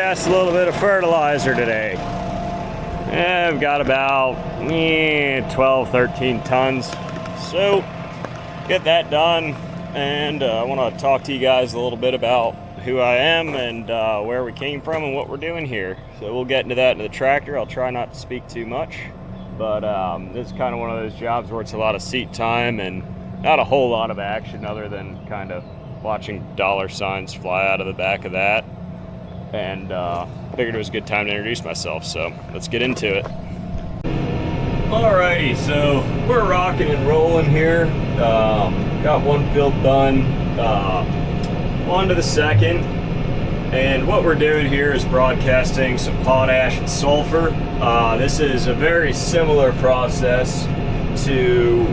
broadcast a little bit of fertilizer today. I've got about 12, 13 tons. So, get that done. And I want to talk to you guys a little bit about who I am and where we came from and what we're doing here. So we'll get into that in the tractor. I'll try not to speak too much. But this is kind of one of those jobs where it's a lot of seat time and not a whole lot of action other than kind of watching dollar signs fly out of the back of that. And figured it was a good time to introduce myself, so let's get into it. Alrighty, so we're rocking and rolling here. Got one field done, on to the second. And what we're doing here is broadcasting some potash and sulfur. This is a very similar process to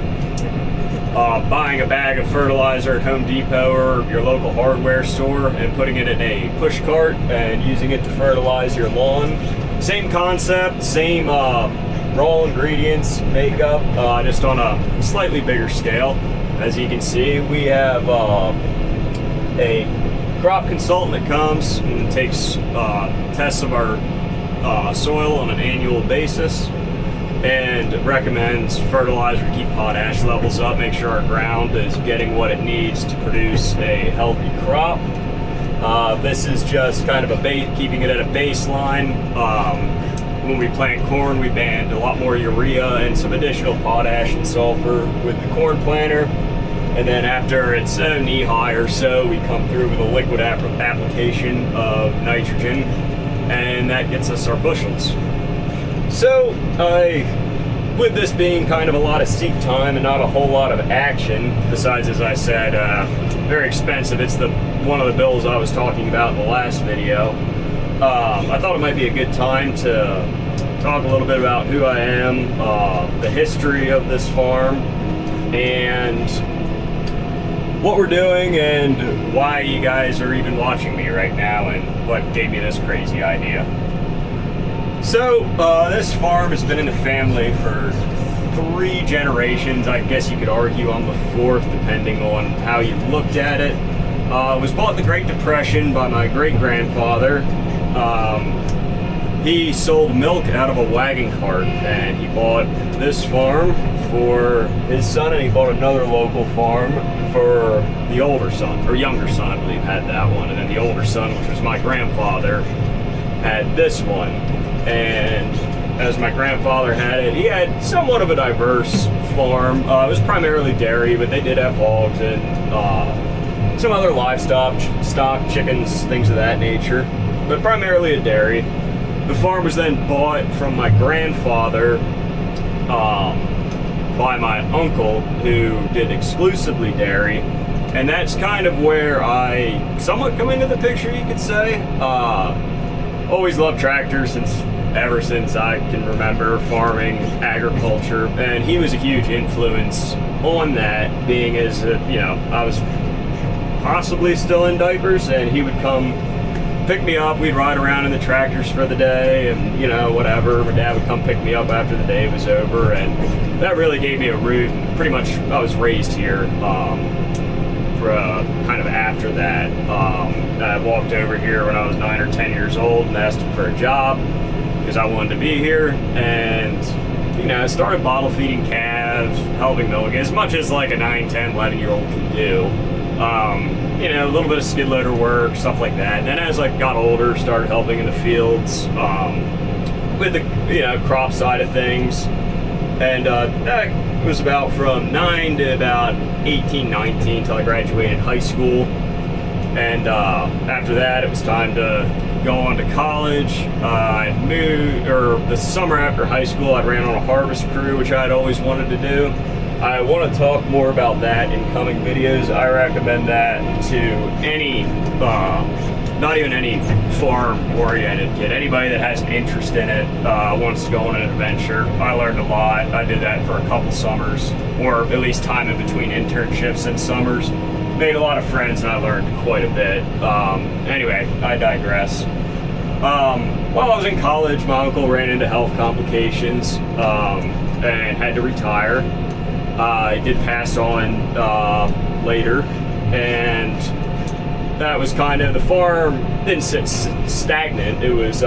buying a bag of fertilizer at Home Depot or your local hardware store and putting it in a push cart and using it to fertilize your lawn. Same concept, same raw ingredients, makeup, just on a slightly bigger scale. As you can see, we have a crop consultant that comes and takes tests of our soil on an annual basis and recommends fertilizer to keep potash levels up, make sure our ground is getting what it needs to produce a healthy crop. This is just kind of keeping it at a baseline. When we plant corn, we band a lot more urea and some additional potash and sulfur with the corn planter. And then after it's knee-high or so, we come through with a liquid application of nitrogen, and that gets us our bushels. So, with this being kind of a lot of seat time and not a whole lot of action, besides, as I said, very expensive. It's one of the bills I was talking about in the last video. I thought it might be a good time to talk a little bit about who I am, the history of this farm, and what we're doing, and why you guys are even watching me right now, and what gave me this crazy idea. So, this farm has been in the family for 3 generations. I guess you could argue on the 4th, depending on how you looked at it. It was bought in the Great Depression by my great-grandfather. He sold milk out of a wagon cart, and he bought this farm for his son, and he bought another local farm for the older son, or younger son, I believe, had that one. And then the older son, which was my grandfather, had this one. And as my grandfather had it, he had somewhat of a diverse farm. It was primarily dairy, but they did have hogs and some other livestock, chickens, things of that nature, but primarily a dairy. The farm was then bought from my grandfather by my uncle, who did exclusively dairy, and that's kind of where I somewhat come into the picture, you could say. Always loved tractors ever since I can remember, farming, agriculture, and he was a huge influence on that, being as I was possibly still in diapers, and he would come pick me up. We'd ride around in the tractors for the day, and whatever. My dad would come pick me up after the day was over, and that really gave me a root. Pretty much I was raised here kind of after that. I walked over here when I was 9 or 10 years old and asked him for a job because I wanted to be here, and I started bottle feeding calves, helping milk, as much as like a 9, 10, 11-year-old can do. A little bit of skid loader work, stuff like that. And then as I got older, started helping in the fields with the crop side of things. And that was about from 9 to about 18, 19 until I graduated high school. And after that, it was time to go on to college. I moved, or the summer after high school, I ran on a harvest crew, which I'd always wanted to do. I want to talk more about that in coming videos. I recommend that to any, not even any farm-oriented kid. Anybody that has an interest in it, wants to go on an adventure. I learned a lot. I did that for a couple summers, or at least time in between internships and summers. Made a lot of friends, and I learned quite a bit. Anyway, I digress. While I was in college, my uncle ran into health complications and had to retire. He did pass on later, and that was kind of, the farm didn't sit stagnant. It was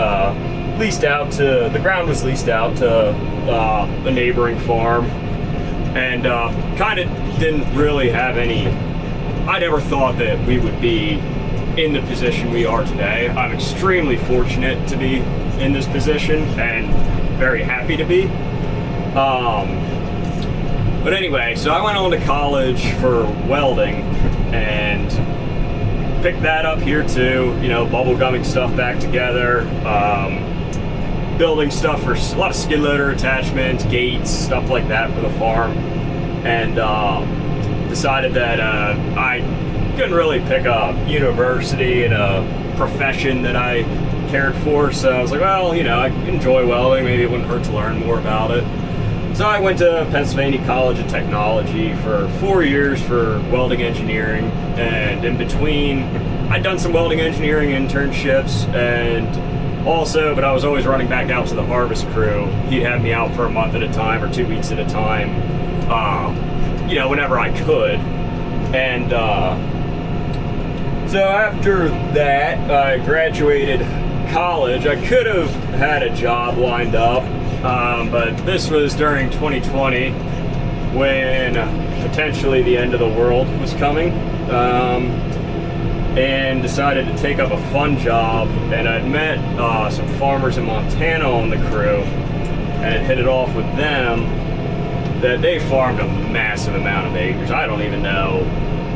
leased out to, the ground was leased out to a neighboring farm, and kind of didn't really have any, I never thought that we would be in the position we are today. I'm extremely fortunate to be in this position and very happy to be. But anyway, so I went on to college for welding and picked that up here too, you know, bubble gumming stuff back together, building stuff for a lot of skid loader attachments, gates, stuff like that for the farm, and decided that I couldn't really pick a university and a profession that I cared for, so I was like, well, you know, I enjoy welding, maybe it wouldn't hurt to learn more about it. So I went to Pennsylvania College of Technology for 4 years for welding engineering, and in between I'd done some welding engineering internships, and also, but I was always running back out to the harvest crew. He'd have me out for a month at a time or 2 weeks at a time, you know, whenever I could. And so after that, I graduated college. I could have had a job lined up, but this was during 2020 when potentially the end of the world was coming, and decided to take up a fun job. And I'd met some farmers in Montana on the crew and had hit it off with them that they farmed a massive amount of acres. I don't even know,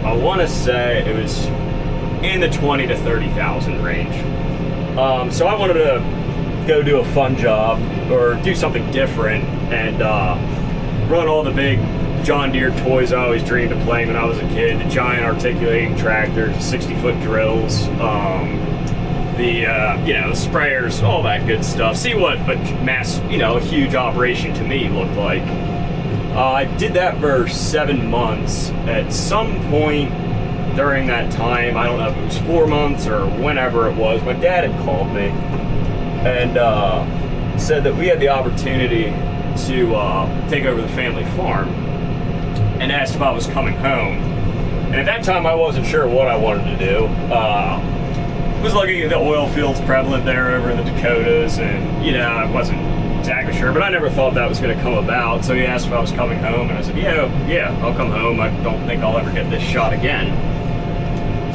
I want to say it was in the 20 to 30,000 range. So I wanted to go do a fun job or do something different and run all the big John Deere toys I always dreamed of playing when I was a kid, the giant articulating tractors, 60-foot drills, the you know, sprayers, all that good stuff. See what a huge operation to me looked like. I did that for 7 months. At some point during that time, I don't know if it was 4 months or whenever it was, my dad had called me and said that we had the opportunity to take over the family farm, and asked if I was coming home. And at that time I wasn't sure what I wanted to do. Was looking at the oil fields prevalent there over in the Dakotas, and you know, I wasn't exactly sure, but I never thought that was going to come about. So he asked if I was coming home, and I said, yeah, I'll come home. I don't think I'll ever get this shot again.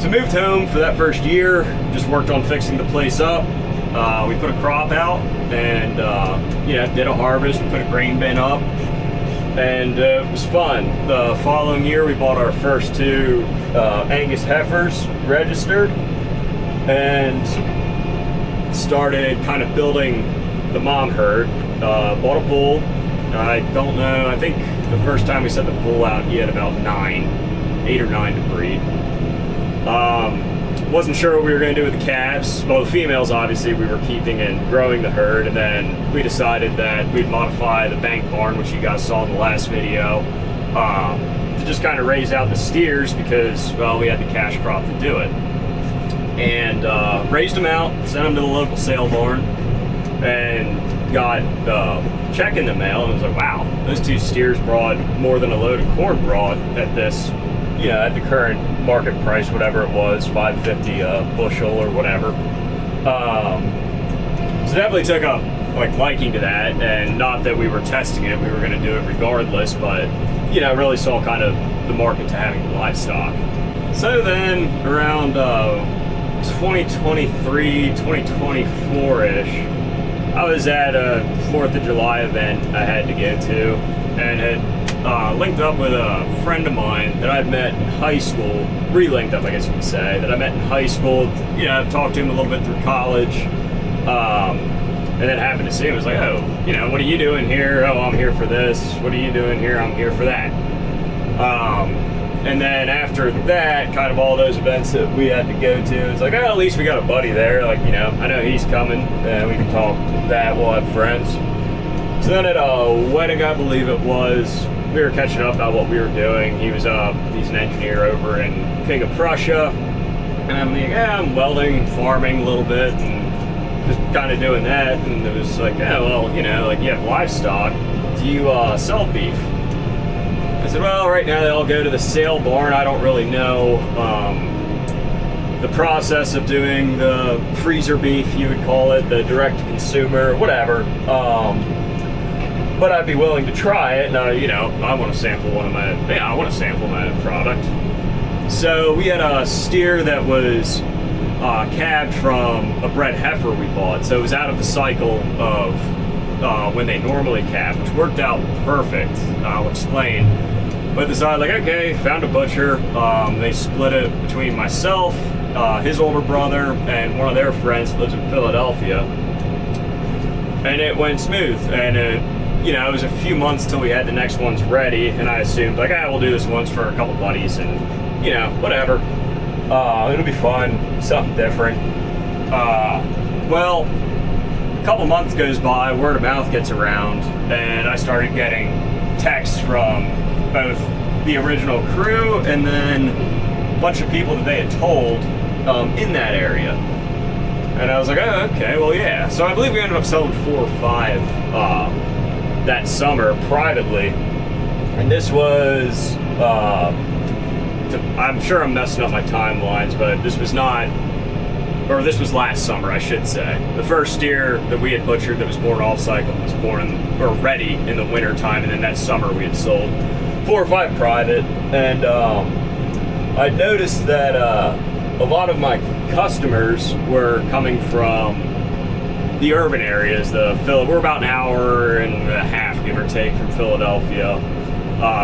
So moved home for that first year, just worked on fixing the place up. We put a crop out and you know, did a harvest, put a grain bin up, and it was fun. The following year we bought our first 2 Angus heifers registered and started kind of building the mom herd. Bought a bull. I don't know, I think the first time we set the bull out he had about 8 or 9 to breed. Wasn't sure what we were going to do with the calves. Well, the females obviously we were keeping and growing the herd, and then we decided that we'd modify the bank barn, which you guys saw in the last video, to just kind of raise out the steers because, well, we had the cash crop to do it. And raised them out, sent them to the local sale barn, and got the check in the mail, and I was like, wow, those 2 steers brought more than a load of corn brought at this, you know, at the current market price, whatever it was, $5.50 a bushel or whatever. So definitely took a liking to that, and not that we were testing it, we were going to do it regardless, but you know, really saw kind of the market to having the livestock. So then around 2023, 2024-ish, I was at a 4th of July event I had to go to, and had linked up with a friend of mine that I'd met in high school, re-linked up I guess you could say, that I met in high school. You know, I've talked to him a little bit through college, and then happened to see him. I was like, oh, you know, what are you doing here? Oh, I'm here for this. What are you doing here? I'm here for that. And then after that, kind of all those events that we had to go to, it's like, oh, at least we got a buddy there. Like, you know, I know he's coming, and we can talk that, we'll have friends. So then at a wedding, I believe it was, we were catching up about what we were doing. He's an engineer over in King of Prussia, and I'm like, yeah, I'm welding, farming a little bit, and just kind of doing that. And it was like, yeah, well, you know, like, you have livestock, do you sell beef? I said, well, right now they all go to the sale barn. I don't really know the process of doing the freezer beef, you would call it, the direct to consumer, whatever. But I'd be willing to try it. Now, you know, I want to sample my own product. So we had a steer that was calved from a bred heifer we bought. So it was out of the cycle of when they normally calve, which worked out perfect. I'll explain. But decided, like, okay, found a butcher. They split it between myself, his older brother, and one of their friends that lives in Philadelphia. And it went smooth. And you know, it was a few months till we had the next ones ready, and I assumed, like, we'll do this once for a couple buddies, and, you know, whatever. It'll be fun, something different. Well, a couple months goes by, word of mouth gets around, and I started getting texts from both the original crew and then a bunch of people that they had told in that area. And I was like, oh, okay, well, yeah. So I believe we ended up selling 4 or 5 that summer privately. And this was, I'm sure I'm messing up my timelines, but this was last summer, I should say. The first steer that we had butchered that was born off cycle was ready in the winter time, and then that summer we had sold 4 or 5 private. And I noticed that a lot of my customers were coming from the urban areas. We're about an hour and a half, give or take, from Philadelphia.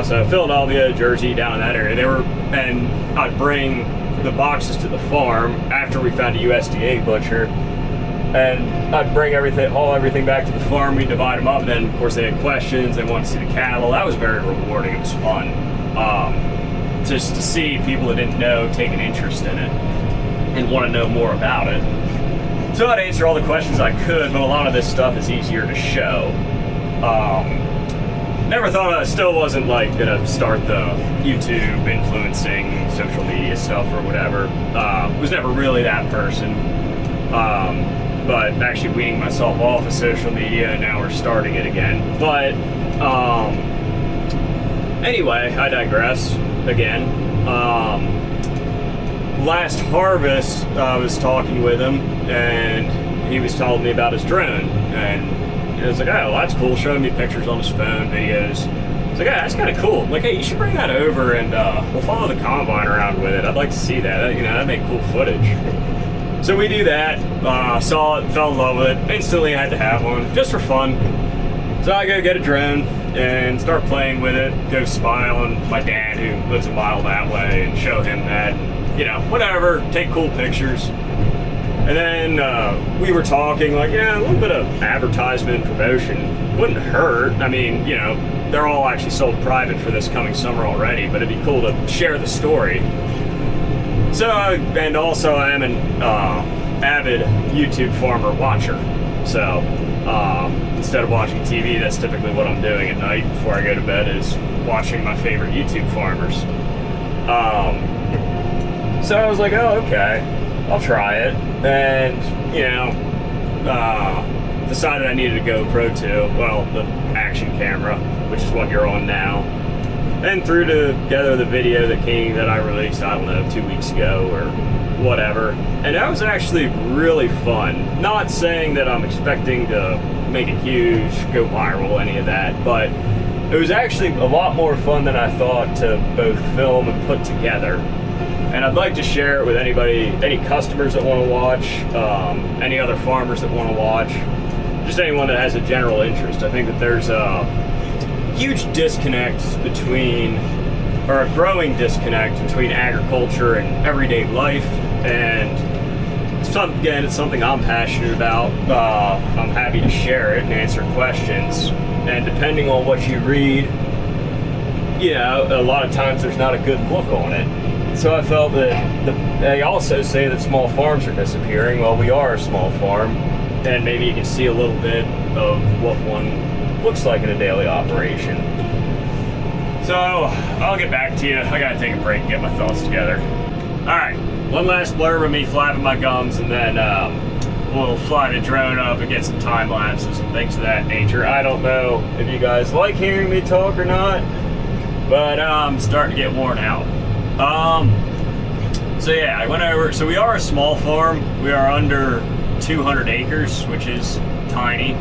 So Philadelphia, Jersey, down in that area. And I'd bring the boxes to the farm after we found a USDA butcher, and I'd bring haul everything back to the farm. We'd divide them up, and then of course they had questions. They wanted to see the cattle. That was very rewarding. It was fun, just to see people that didn't know take an interest in it and want to know more about it. So I'd answer all the questions I could, but a lot of this stuff is easier to show. Never thought I still wasn't like gonna start the YouTube influencing social media stuff or whatever. Was never really that person. But actually weaning myself off of social media, and now we're starting it again. But anyway, I digress again. Last harvest, I was talking with him, and he was telling me about his drone, and I was like, oh, well, that's cool, showing me pictures on his phone, videos. I was like, yeah, that's kind of cool. I'm like, hey, you should bring that over, and we'll follow the combine around with it. I'd like to see that. You know, that'd make cool footage. So we do that, saw it, fell in love with it, instantly had to have one, just for fun. So I go get a drone and start playing with it, go spy on my dad who lives a mile that way and show him that. You know, whatever, take cool pictures. And then we were talking, like, yeah, a little bit of advertisement promotion wouldn't hurt. I mean, you know, they're all actually sold private for this coming summer already, but it'd be cool to share the story. So, and also I am an avid YouTube farmer watcher. So, instead of watching TV, that's typically what I'm doing at night before I go to bed, is watching my favorite YouTube farmers. So I was like, oh, okay, I'll try it. And, you know, decided I needed a GoPro too. Well, the action camera, which is what you're on now. And threw together the video that I released, I don't know, 2 weeks ago or whatever. And that was actually really fun. Not saying that I'm expecting to make it huge, go viral, any of that, but it was actually a lot more fun than I thought to both film and put together. And I'd like to share it with anybody, any customers that want to watch, any other farmers that want to watch, just anyone that has a general interest. I think that there's a huge disconnect between, or a growing disconnect between agriculture and everyday life. And again, it's something I'm passionate about. I'm happy to share it and answer questions. And depending on what you read, you know, a lot of times there's not a good look on it. So I felt that they also say that small farms are disappearing. Well, we are a small farm, and maybe you can see a little bit of what one looks like in a daily operation. So I'll get back to you. I gotta take a break and get my thoughts together. All right, one last blurb of me flapping my gums, and then we'll fly the drone up and get some time lapses and things of that nature. I don't know if you guys like hearing me talk or not, but I'm starting to get worn out. So yeah, I went over. So we are a small farm. We are under 200 acres, which is tiny.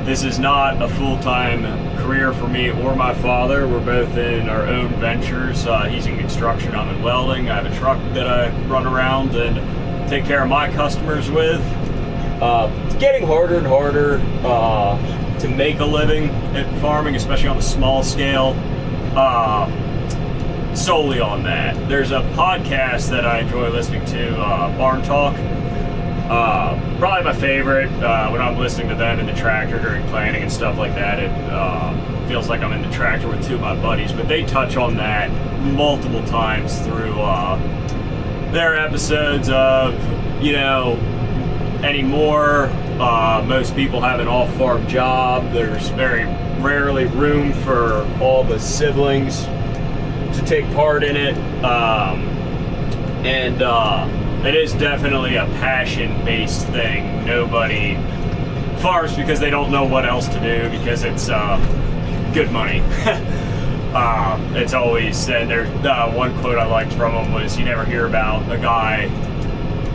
This is not a full-time career for me or my father. We're both in our own ventures. He's in construction, I'm in welding. I have a truck that I run around and take care of my customers with. It's getting harder and harder to make a living at farming, especially on the small scale, solely on that. There's a podcast that I enjoy listening to, Barn Talk. Probably my favorite. When I'm listening to them in the tractor during planting and stuff like that, it feels like I'm in the tractor with two of my buddies. But they touch on that multiple times through their episodes of, you know, anymore. Most people have an all-farm job. There's very rarely room for all the siblings to take part in it. It is definitely a passion-based thing. Nobody farms because they don't know what else to do, because it's good money. It's always, and there's one quote I liked from him was, you never hear about a guy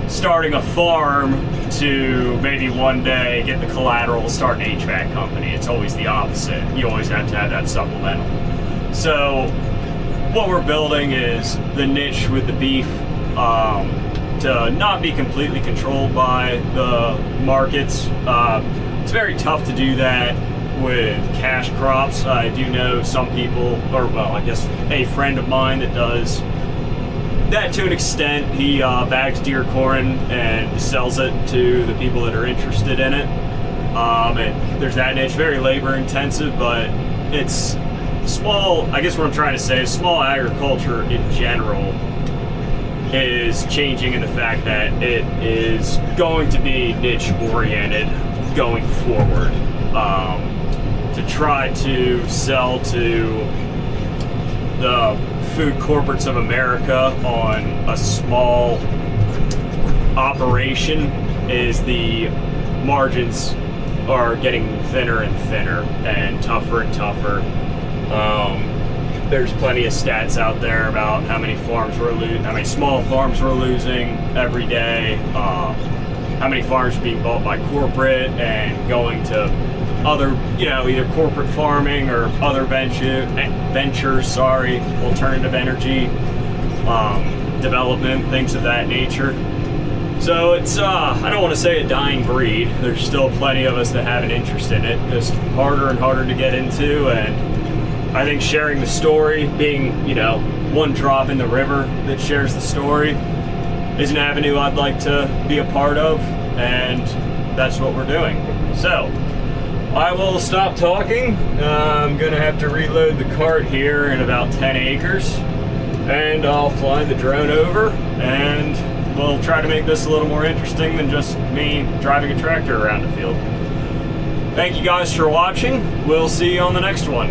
starting a farm to maybe one day get the collateral, start an HVAC company. It's always the opposite. You always have to have that supplemental. So what we're building is the niche with the beef, to not be completely controlled by the markets. It's very tough to do that with cash crops. I do know some people, or well, I guess a friend of mine that does that to an extent. He bags deer corn and sells it to the people that are interested in it. And there's that niche, very labor intensive, but it's small. I guess what I'm trying to say is small agriculture in general is changing in the fact that it is going to be niche oriented going forward. To try to sell to the food corporates of America on a small operation, is the margins are getting thinner and thinner and tougher. There's plenty of stats out there about how many farms we're losing, how many small farms we're losing every day, how many farms are being bought by corporate and going to other, you know, either corporate farming or other ventures, alternative energy, development, things of that nature. So it's, I don't want to say a dying breed. There's still plenty of us that have an interest in it. Just harder and harder to get into, and I think sharing the story, being, you know, one drop in the river that shares the story, is an avenue I'd like to be a part of, and that's what we're doing. So, I will stop talking. I'm gonna have to reload the cart here in about 10 acres, and I'll fly the drone over, and we'll try to make this a little more interesting than just me driving a tractor around the field. Thank you guys for watching. We'll see you on the next one.